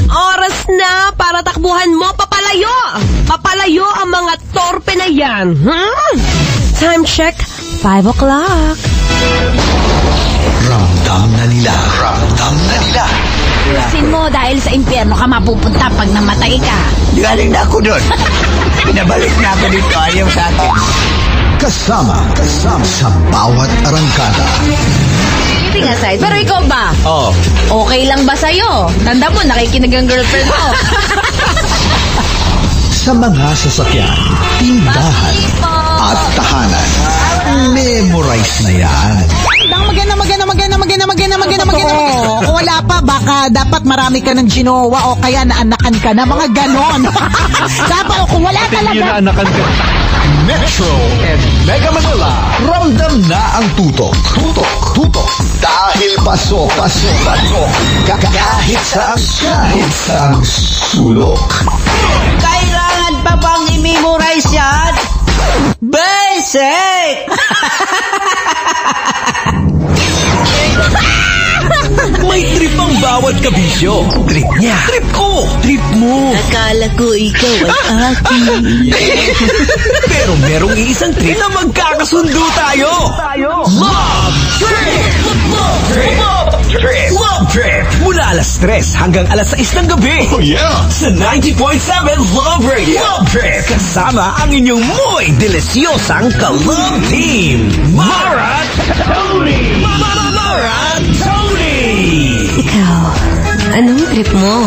Oras na para takbuhan mo papalayo. Papalayo ang mga torpe na yan. Time check, 5 o'clock. Ramdam na nila. Ayusin mo dahil sa impyerno ka mapupunta pag namatay ka. Galing na ako doon. Pinabalik na ako dito, ayaw sa akin. Kasama sa bawat arangkada. Kidding aside, pero ikaw ba? Oo. Okay lang ba sa'yo? Tanda mo, nakikinig ang girlfriend mo. Sa mga sasakyan, tindahan at tahanan. Memorize na yan. Totoo. Kung wala pa, baka dapat marami ka ng ginawa o kaya naanakan ka na, mga ganon. Dapat, kung wala talaga. Metro and Mega Manila. Ramdam na ang tutok. Dahil pasok. Kahit saan sulok. Kailangan pa bang i-memorize yan? Basic! May trip ang bawat kabisyo. Trip niya. Trip ko. Trip mo. Akala ko ikaw ay akin. Pero merong iisang trip na magkakasundo tayo. Love Trip! Love Trip! Mula alas 3 hanggang alas 6 ng gabi. Oh yeah! Sa 90.7 Love Radio. Love Trip! Kasama ang inyong muy delisyosang ka-love team. Mara Tony! Mara Tony! Ikaw, anong trip mo?